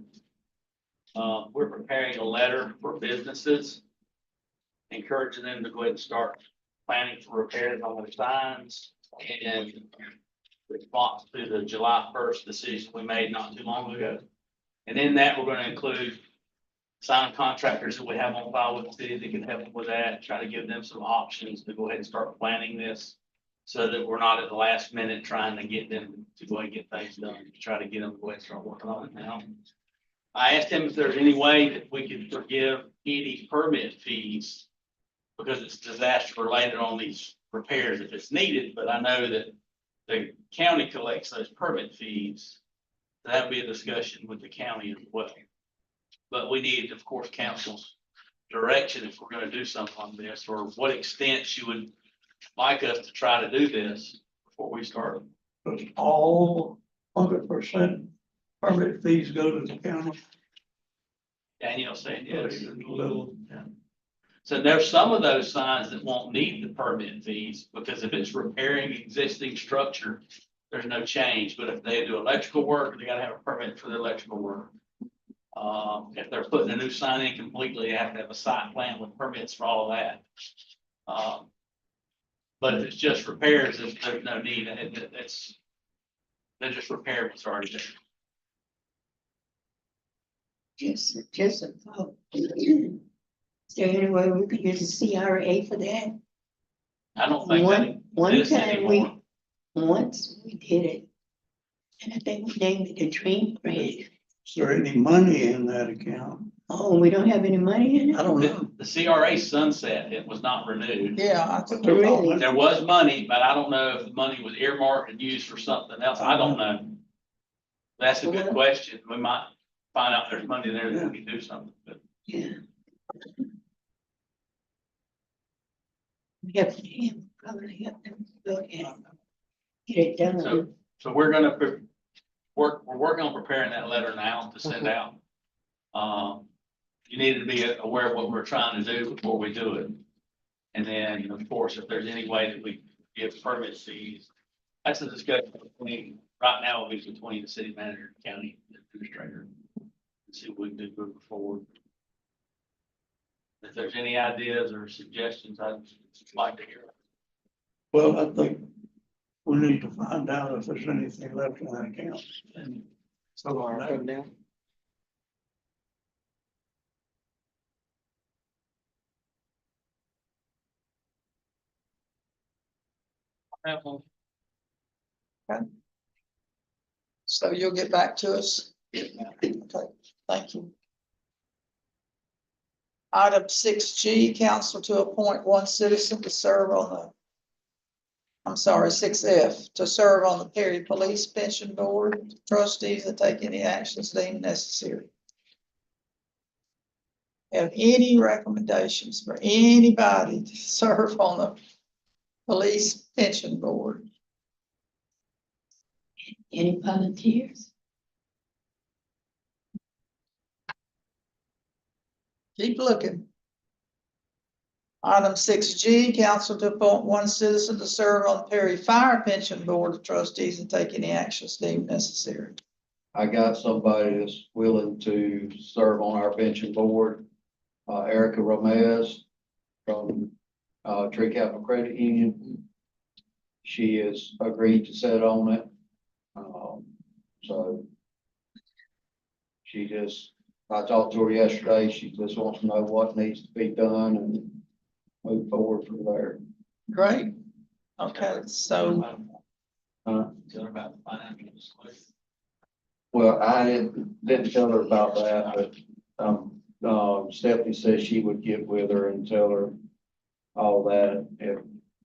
Speaker 9: We're preparing a letter for businesses, encouraging them to go ahead and start planning for repairs on their signs. And response to the July first decision we made not too long ago. And in that, we're gonna include sign contractors that we have on file with the city that can help with that, try to give them some options to go ahead and start planning this. So that we're not at the last minute trying to get them to go ahead and get things done, to try to get them to go ahead and start working on it now. I asked him if there's any way that we could forgive any permit fees. Because it's disaster related on these repairs if it's needed, but I know that the county collects those permit fees. That'd be a discussion with the county as well. But we need, of course, council's direction if we're gonna do something on this, or what extent she would like us to try to do this before we start.
Speaker 5: Does all 100% permit fees go to the county?
Speaker 9: Danielle saying yes.
Speaker 5: Little,
Speaker 9: So there's some of those signs that won't need the permit fees, because if it's repairing existing structure, there's no change, but if they do electrical work, they gotta have a permit for the electrical work. If they're putting a new sign in completely, they have to have a site plan with permits for all of that. But if it's just repairs, there's no need, they're just repair what's already there.
Speaker 2: Just a thought. Is there any way we could use the CRA for that?
Speaker 9: I don't think that
Speaker 2: One
Speaker 9: exists
Speaker 2: time
Speaker 9: anymore.
Speaker 2: once we did it. And I think we named it the Dream Grant.
Speaker 5: is there any money in that account?
Speaker 2: Oh, we don't have any money in it?
Speaker 1: I don't know.
Speaker 9: The CRA sunset, it was not renewed.
Speaker 1: Yeah, I think.
Speaker 2: Really?
Speaker 9: There was money, but I don't know if the money was earmarked and used for something else. I don't know. That's a good question. We might find out there's money there that we can do something, but
Speaker 2: Yeah. We have to probably help them look at it. Get it done.
Speaker 9: so we're gonna we're working on preparing that letter now to send out. You need to be aware of what we're trying to do before we do it. And then, of course, if there's any way that we give permit fees, that's a discussion between, right now, it's between the city manager and county administrator. See what we can do moving forward. If there's any ideas or suggestions, I'd like to hear.
Speaker 5: Well, I think we need to find out if there's anything left in that account. And so on that.
Speaker 7: Come down.
Speaker 1: So you'll get back to us? Okay, thank you. Item 6G, council to appoint one citizen to serve on the, I'm sorry, 6F, to serve on the Perry Police Pension Board, trustees and take any actions deemed necessary. Have any recommendations for anybody to serve on the Police Pension Board?
Speaker 2: Any volunteers?
Speaker 1: Keep looking. Item 6G, council to appoint one citizen to serve on the Perry Fire Pension Board of Trustees and take any actions deemed necessary.
Speaker 8: I got somebody that's willing to serve on our pension board, Erica Romez from, Tree Capital Credit Union. She has agreed to sit on it. So I talked to her yesterday. She just wants to know what needs to be done and move forward from there.
Speaker 1: Great. Okay, so
Speaker 9: Tell her about the financial disclosure.
Speaker 8: Well, I didn't tell her about that, but, Stephanie said she would get with her and tell her all that if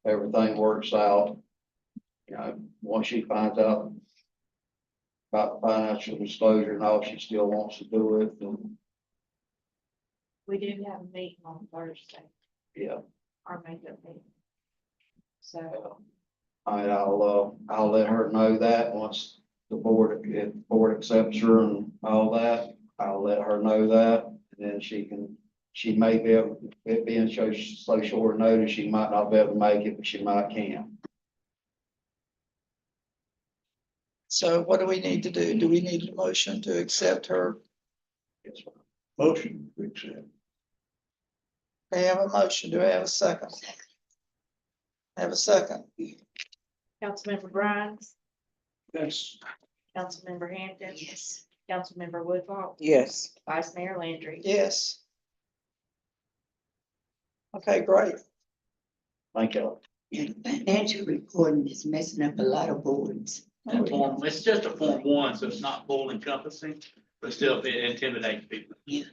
Speaker 8: everything works out. You know, once she finds out about financial disclosure and all, she still wants to do it, and
Speaker 3: We did have a meeting on Thursday,
Speaker 8: yeah.
Speaker 3: our makeup meeting. So,
Speaker 8: I'll let her know that once if the board accepts her and all that, I'll let her know that. And then she may be able, it being so short notice, she might not be able to make it, but she might can.
Speaker 1: So what do we need to do? Do we need a motion to accept her?
Speaker 8: Yes, ma'am.
Speaker 5: Motion to accept.
Speaker 1: I have a motion. Do I have a second? Have a second.
Speaker 3: Councilmember Grimes,
Speaker 5: Yes.
Speaker 10: Councilmember Hampton.
Speaker 2: Yes.
Speaker 10: Councilmember Woodhull,
Speaker 7: Yes.
Speaker 10: Vice Mayor Landry.
Speaker 1: Yes. Okay, great.
Speaker 8: Thank you.
Speaker 2: And financial reporting is messing up a lot of boards.
Speaker 9: And form, it's just a form one, so it's not full encompassing, but still it intimidates people.
Speaker 2: Yeah.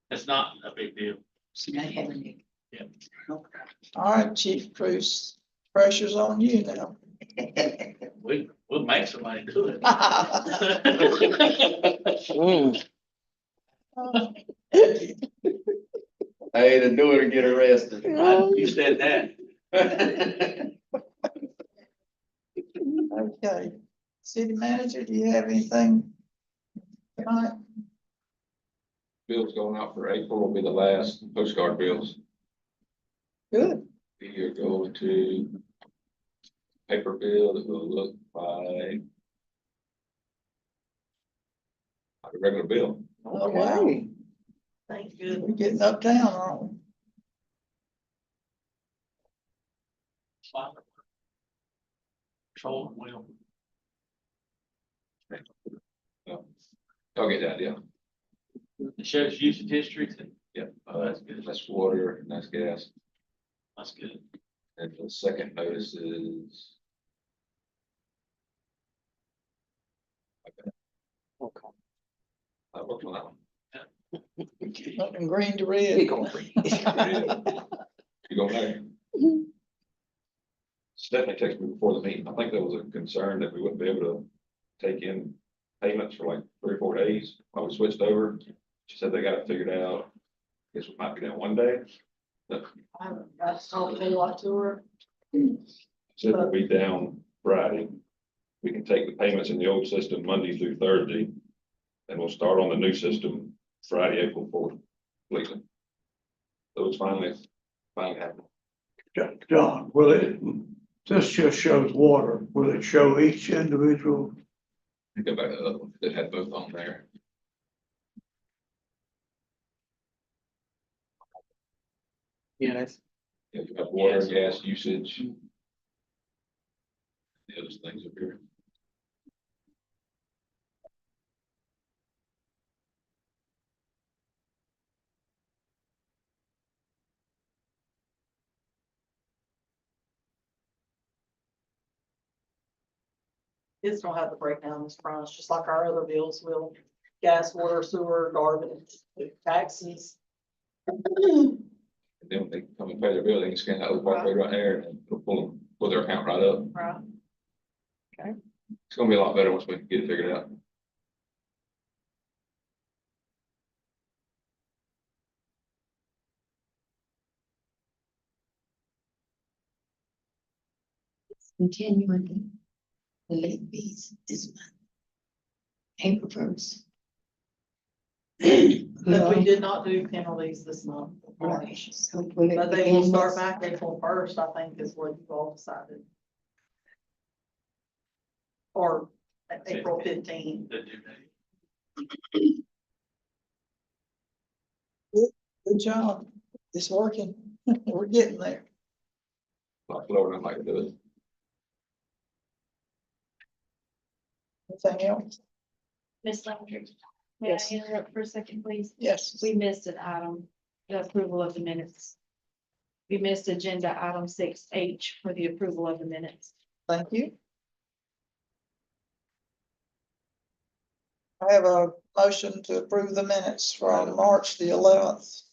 Speaker 9: It's not a big deal.
Speaker 2: It's not having it.
Speaker 9: Yeah.
Speaker 1: All right, Chief Cruz, pressure's on you now.
Speaker 9: We'll make somebody do it.
Speaker 7: Mm.
Speaker 8: Hey, to do it or get arrested.
Speaker 9: You said that.
Speaker 1: Okay, city manager, do you have anything tonight?
Speaker 4: Bills going out for April will be the last postcard bills.
Speaker 1: Good.
Speaker 4: You're going to paper bill that will look like a regular bill.
Speaker 1: Oh, wow.
Speaker 7: Okay.
Speaker 10: Thank you.
Speaker 1: We're getting uptown, aren't we?
Speaker 9: Control will.
Speaker 4: I'll get that, yeah.
Speaker 9: It shows usage history.
Speaker 4: Yeah.
Speaker 9: Oh, that's good.
Speaker 4: That's water and that's gas.
Speaker 9: That's good.
Speaker 4: And the second notice is.
Speaker 7: Okay.
Speaker 4: I worked on that one.
Speaker 1: Looking green to red.
Speaker 4: You going there? Stephanie texted me before the meeting. I think there was a concern that we wouldn't be able to take in payments for like 3 or 4 days while we switched over. She said they got it figured out. Guess we might be down one day.
Speaker 1: That's all a lot to her.
Speaker 4: Said we'll be down Friday. We can take the payments in the old system Monday through Thursday. And we'll start on the new system Friday, April 4th, completely. So it's finally happening.
Speaker 5: John, will it, this just shows water. Will it show each individual?
Speaker 4: Go back to the other one that had both on there.
Speaker 7: Yeah, that's,
Speaker 4: Yeah, you have water, gas usage. The other things up here.
Speaker 11: It's don't have the breakdown as front, it's just like our other bills will, gas, water, sewer, garbage, taxes.
Speaker 4: And then when they come and pay their bill, they can scan that little barcode right there and it'll pull their account right up.
Speaker 11: Right.
Speaker 4: It's gonna be a lot better once we get it figured out.
Speaker 2: Continuing the late fees this month. April 1st.
Speaker 11: But we did not do penalties this month.
Speaker 2: Right, so will it
Speaker 11: But
Speaker 2: be
Speaker 11: they will
Speaker 2: in
Speaker 11: start
Speaker 2: this?
Speaker 11: back April 1st, I think is what you all decided. Or April 15th.
Speaker 9: The due date.
Speaker 1: Good job. It's working. We're getting there.
Speaker 4: A lot slower than I like to do it.
Speaker 1: Anything else?
Speaker 10: Ms. Landry, may I
Speaker 1: Yes.
Speaker 10: interrupt for a second, please?
Speaker 1: Yes.
Speaker 10: We missed an item, the approval of the minutes. We missed agenda item 6H for the approval of the minutes.
Speaker 1: Thank you. I have a motion to approve the minutes from March the 11th,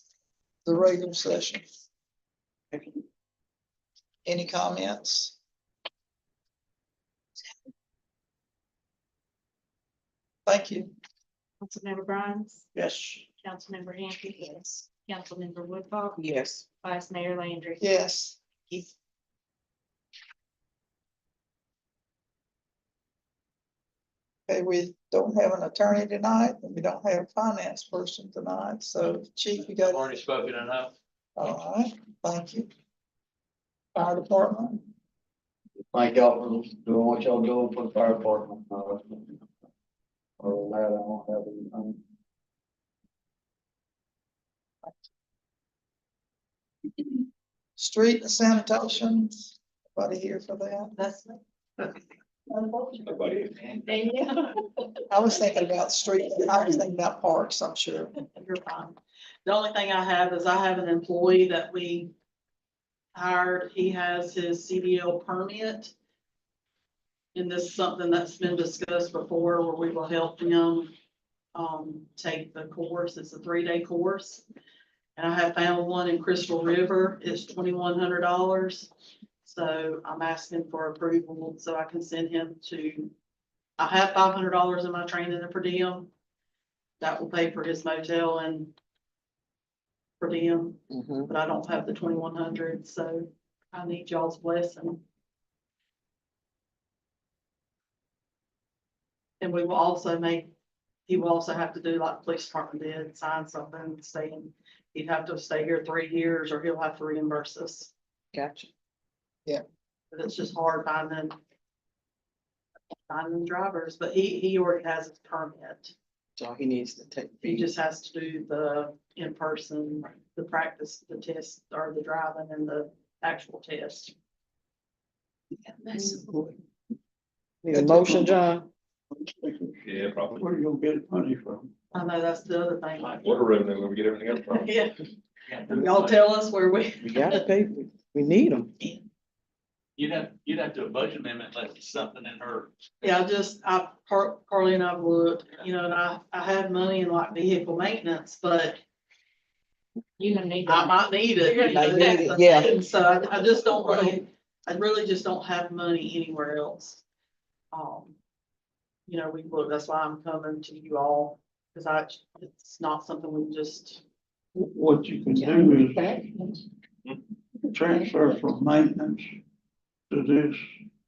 Speaker 1: the regular session. Any comments? Thank you.
Speaker 10: Councilmember Grimes,
Speaker 5: Yes.
Speaker 10: Councilmember Hampton. Yes. Councilmember Woodhull,
Speaker 7: yes.
Speaker 10: Vice Mayor Landry.
Speaker 1: Yes. Okay, we don't have an attorney tonight, and we don't have a finance person tonight, so Chief, you got.
Speaker 9: I've already spoken enough.
Speaker 1: All right, thank you. Fire department,
Speaker 8: Thank y'all for doing what y'all doing for the fire department. Other than that, I don't have anything.
Speaker 1: street and sanitation, anybody here for that?
Speaker 11: That's
Speaker 4: Nobody.
Speaker 1: I was thinking about street, I was thinking about parks, I'm sure.
Speaker 11: You're fine. The only thing I have is I have an employee that we hired. He has his CDL permit. And this is something that's been discussed before where we will help him take the course. It's a 3-day course. And I have found one in Crystal River. It's $2,100. So I'm asking for approval so I can send him to, I have $500 in my training and per diem. That will pay for his motel and per diem,
Speaker 7: Mhm.
Speaker 11: but I don't have the 2,100, so I need y'all's blessing. And we will also he will also have to do like the police department did, sign something saying he'd have to stay here 3 years or he'll have to reimburse us.
Speaker 7: Gotcha.
Speaker 11: But it's just hard finding drivers, but he already has his permit.
Speaker 7: So he needs to take.
Speaker 11: He just has to do the in-person, the practice, the test, or the driving and the actual test.
Speaker 2: That's important.
Speaker 7: Need a motion, John?
Speaker 4: Yeah, probably.
Speaker 5: Where you gonna get money from?
Speaker 11: I know that's the other thing.
Speaker 4: Water revenue, where we get everything else from.
Speaker 11: Yeah, y'all tell us where we.
Speaker 7: We gotta pay, we need them.
Speaker 9: You'd have to do a budget amendment, unless it's something in her.
Speaker 11: Yeah, Carly and I've looked, and I have money in like vehicle maintenance, but
Speaker 10: You don't need
Speaker 11: I
Speaker 10: that.
Speaker 11: might need it.
Speaker 7: Might need it, yeah.
Speaker 11: And so I just don't really, I really just don't have money anywhere else. We look, that's why I'm coming to you all, because it's not something we just,
Speaker 5: What you can do is transfer from maintenance to this,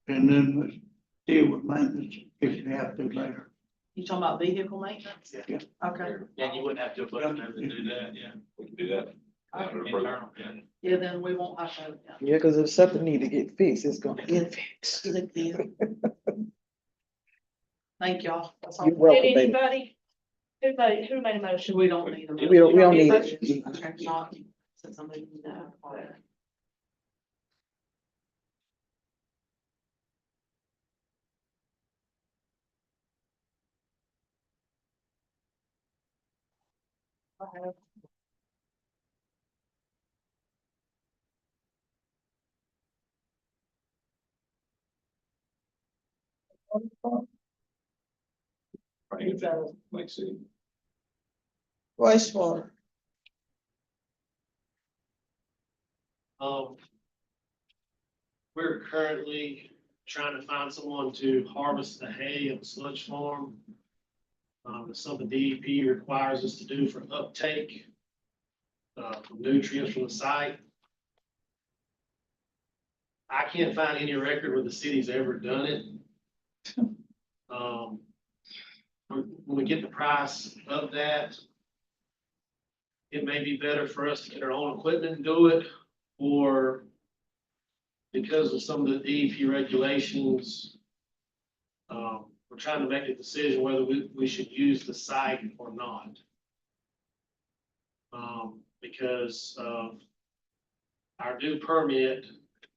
Speaker 5: and then deal with maintenance if you have to later.
Speaker 11: you talking about vehicle maintenance?
Speaker 5: Yeah.
Speaker 11: Okay,
Speaker 9: Yeah, you wouldn't have to, but to do that, yeah.
Speaker 4: We can do that.
Speaker 9: Internal, yeah.
Speaker 11: yeah, then we won't have to.
Speaker 7: Yeah, cause if something need to get fixed, it's gonna get fixed.
Speaker 11: Thank y'all. That's all.
Speaker 7: You're welcome,
Speaker 10: Did
Speaker 7: baby.
Speaker 10: anybody, who made a motion?
Speaker 11: We don't need them.
Speaker 7: We don't need it.
Speaker 11: Okay, not, since somebody can do that.
Speaker 4: Right, Lake City.
Speaker 1: Wastewater,
Speaker 12: We're currently trying to find someone to harvest the hay of the sludge farm. It's something DEP requires us to do for uptake of nutrients from the site. I can't find any record where the city's ever done it. When we get the price of that, it may be better for us to get our own equipment and do it, or because of some of the DEP regulations, we're trying to make a decision whether we should use the site or not. Because of our new permit,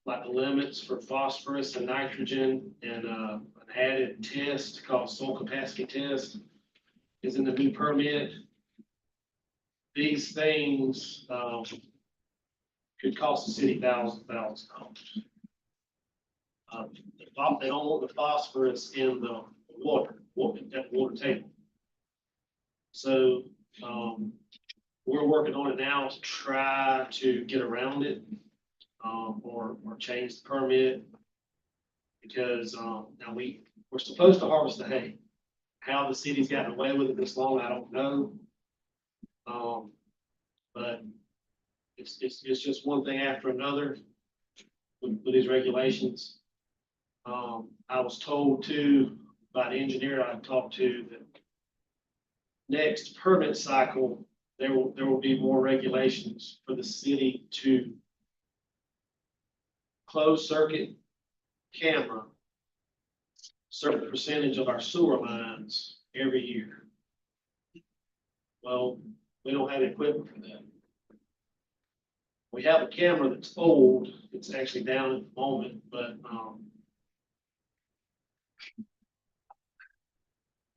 Speaker 12: like the limits for phosphorus and nitrogen and an added test called soil capacity test is in the new permit. These things could cost the city thousands of dollars. They don't want the phosphorus in the water at the water table. So we're working on it now to try to get around it or change the permit. Because now we're supposed to harvest the hay. How the city's gotten away with it this long, I don't know. But it's just one thing after another with these regulations. I was told too by the engineer I talked to that next permit cycle, there will be more regulations for the city to close circuit camera certain percentage of our sewer lines every year. Well, we don't have equipment for that. We have a camera that's old, it's actually down at the moment, but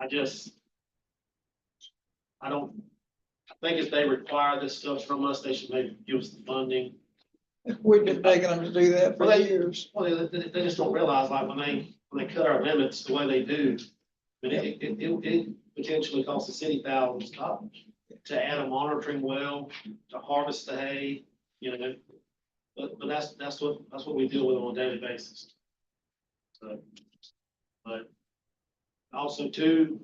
Speaker 12: I just, I don't, I think if they require this stuff from us, they should maybe give us the funding.
Speaker 1: We've been begging them to do that for
Speaker 12: Well, they-
Speaker 1: years.
Speaker 12: Well, they just don't realize, like, when they cut our limits the way they do, but it potentially costs the city thousands of dollars to add a monitoring well, to harvest the hay, you know. But that's what we deal with on a daily basis. So, but also too,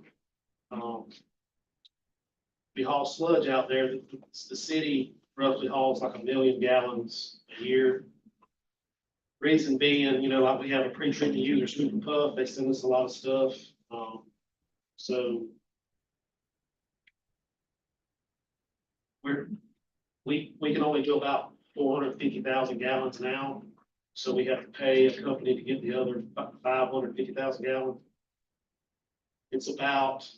Speaker 12: we haul sludge out there. The city roughly hauls like 1 million gallons a year. Reason being, you know, like we have a pre-treatment user, Scoop and Puff, they send us a lot of stuff. So we can only do about 450,000 gallons now. So we have to pay a company to get the other 550,000 gallons. It's about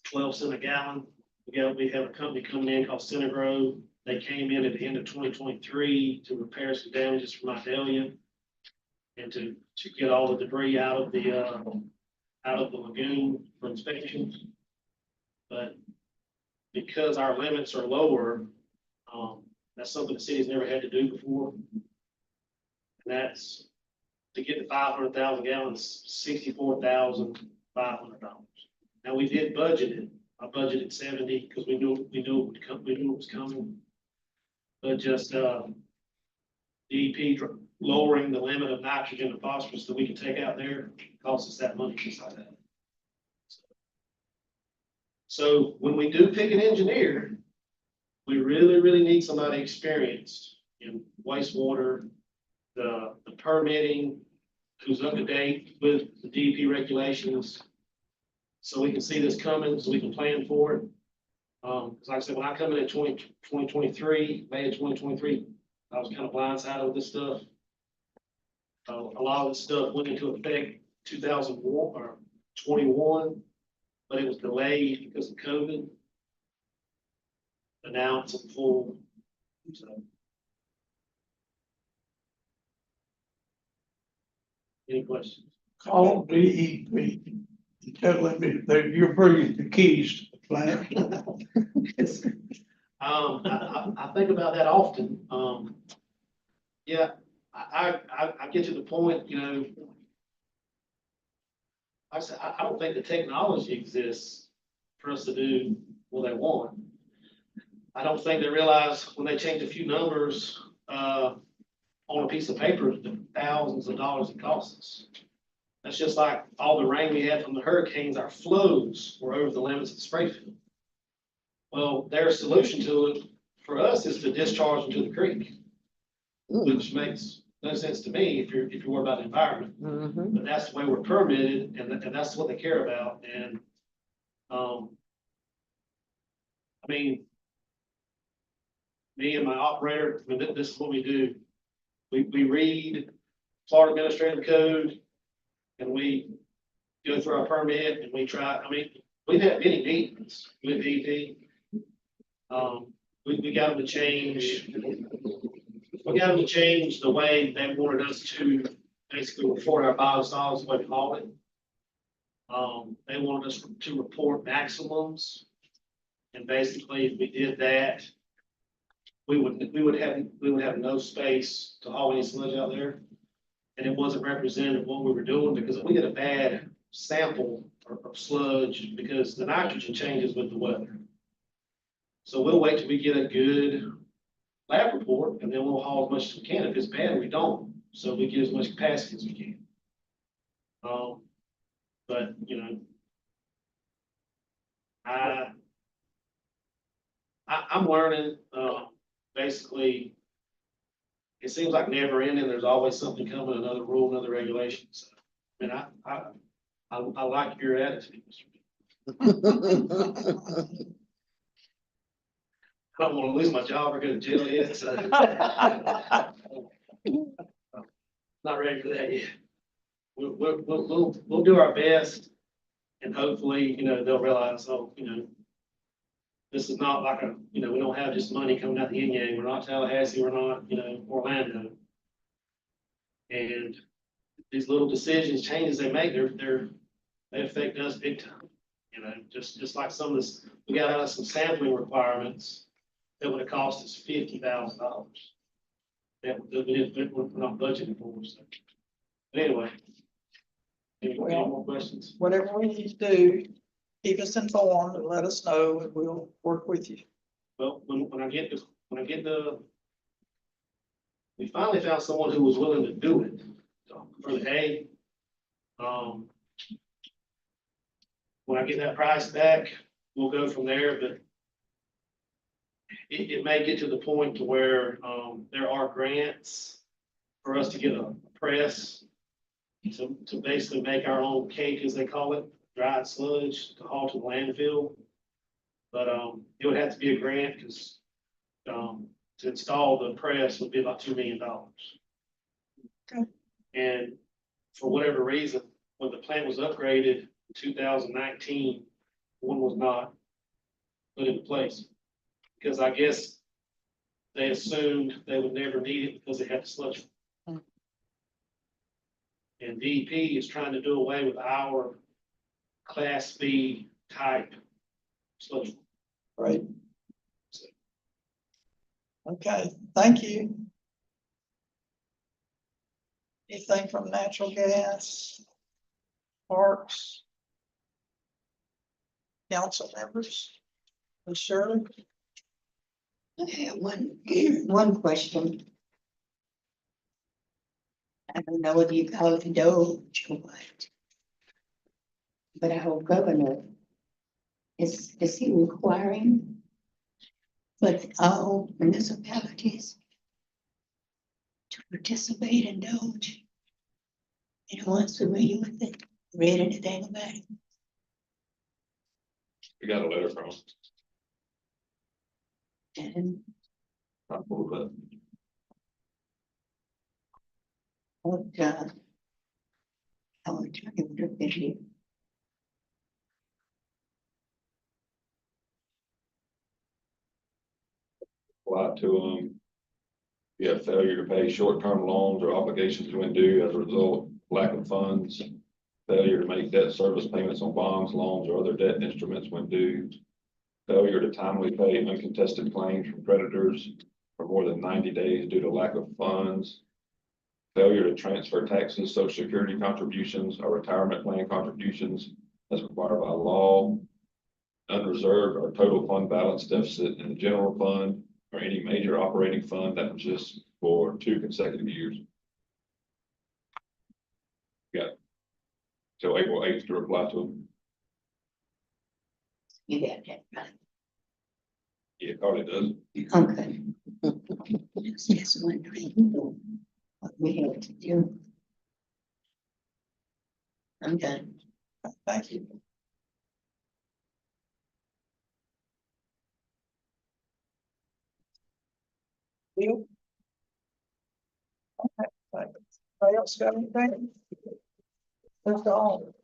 Speaker 12: 12 cents a gallon. We have a company coming in called Centergrove. They came in at the end of 2023 to repair some damages from Idalia and to get all the debris out of the lagoon for inspection. But because our limits are lower, that's something the city's never had to do before. And that's to get to 500,000 gallons, $64,500. Now, we did budget it. I budgeted 70 because we knew it was coming. But just DEP lowering the limit of nitrogen and phosphorus that we can take out there costs us that money just like that. So when we do pick an engineer, we really need somebody experienced in wastewater, the permitting, who's up to date with the DEP regulations. So we can see this coming, so we can plan for it. Cause like I said, when I come in at 2023, May of 2023, I was kind of blindsided with this stuff. A lot of this stuff went into effect 2001 or 21, but it was delayed because of COVID. But now it's in full. So. Any questions?
Speaker 5: Call DEP and tell them that you're bringing the keys to the plant.
Speaker 12: I think about that often. Yeah, I get to the point, you know. Like I said, I don't think the technology exists for us to do what they want. I don't think they realize when they change a few numbers, on a piece of paper, the thousands of dollars it costs us. That's just like all the rain we had from the hurricanes, our flows were over the limits of the spray field. Well, their solution to it for us is to discharge into the creek, which makes no sense to me if you're worried about the environment. But that's the way we're permitted, and that's what they care about. And I mean, me and my operator, I mean, this is what we do. We read Florida Administrative Code, and we go through our permit, and we try. I mean, we've had many meetings with DEP. We got them to change. We got them to change the way they wanted us to basically report our biosolids, what we call it. They wanted us to report maximums, and basically, if we did that, we would have no space to haul any sludge out there, and it wasn't representative of what we were doing, because if we get a bad sample of sludge, because the nitrogen changes with the weather. So we'll wait till we get a good lab report, and then we'll haul as much as we can. If it's bad, we don't. So we get as much capacity as we can. But you know, I'm learning. Basically, it seems like never ending. There's always something coming, another rule, another regulation. So, I mean, I like your attitude, Mr. I don't want to lose my job or go to jail yet, so. Not ready for that yet. We'll do our best, and hopefully, you know, they'll realize, oh, you know, this is not like a, you know, we don't have just money coming out the yin yang. We're not Tallahassee, we're not, you know, Orlando. And these little decisions, changes they make, they affect us big time. You know, just like some of this, we got out of some sampling requirements that would have cost us $50,000. That we're not budgeting for, so. But anyway. Any more questions?
Speaker 1: Whatever we need to do, keep us informed and let us know, and we'll work with you.
Speaker 12: Well, when I get we finally found someone who was willing to do it. So, for the hay. When I get that price back, we'll go from there, but it may get to the point to where, there are grants for us to get a press to basically make our own cake, as they call it, dried sludge to haul to the landfill. But, it would have to be a grant because, to install the press would be about $2 million.
Speaker 1: Okay.
Speaker 12: And for whatever reason, when the plant was upgraded in 2019, one was not put into place. Because I guess they assumed they would never need it because they had the sludge. And DEP is trying to do away with our Class B type sludge.
Speaker 1: Right. Okay, thank you. Anything from natural gas? Parks? Council members? Ms. Shirley?
Speaker 2: I have one question. I don't know whether you call it Doge or what. But our governor, is he requiring but all municipalities to participate in Doge? Anyone's familiar with it, read anything about it?
Speaker 4: We got a letter from them.
Speaker 2: And
Speaker 4: Not full, but
Speaker 2: what, our attorney would have been here.
Speaker 4: apply to them. You have failure to pay short-term loans or obligations when due as a result, lack of funds, failure to make debt service payments on bonds, loans, or other debt instruments when due, failure to timely pay uncontested claims from creditors for more than 90 days due to lack of funds, failure to transfer taxes, social security contributions, or retirement plan contributions as required by law, unreserved or total fund balance deficit in the general fund, or any major operating fund that exists for 2 consecutive years. Got till April 8th to reply to them.
Speaker 2: You got that right.
Speaker 4: Yeah, it probably does.
Speaker 2: Okay. Just wondering what we have to do. I'm done.
Speaker 1: Thank you. Bill? Okay, thanks. Anybody else got anything? That's all.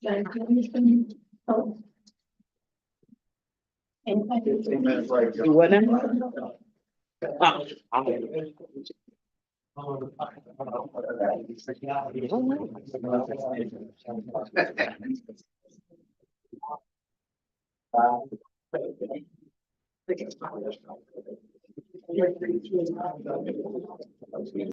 Speaker 2: Thank you. Oh. And I do.
Speaker 7: You what now?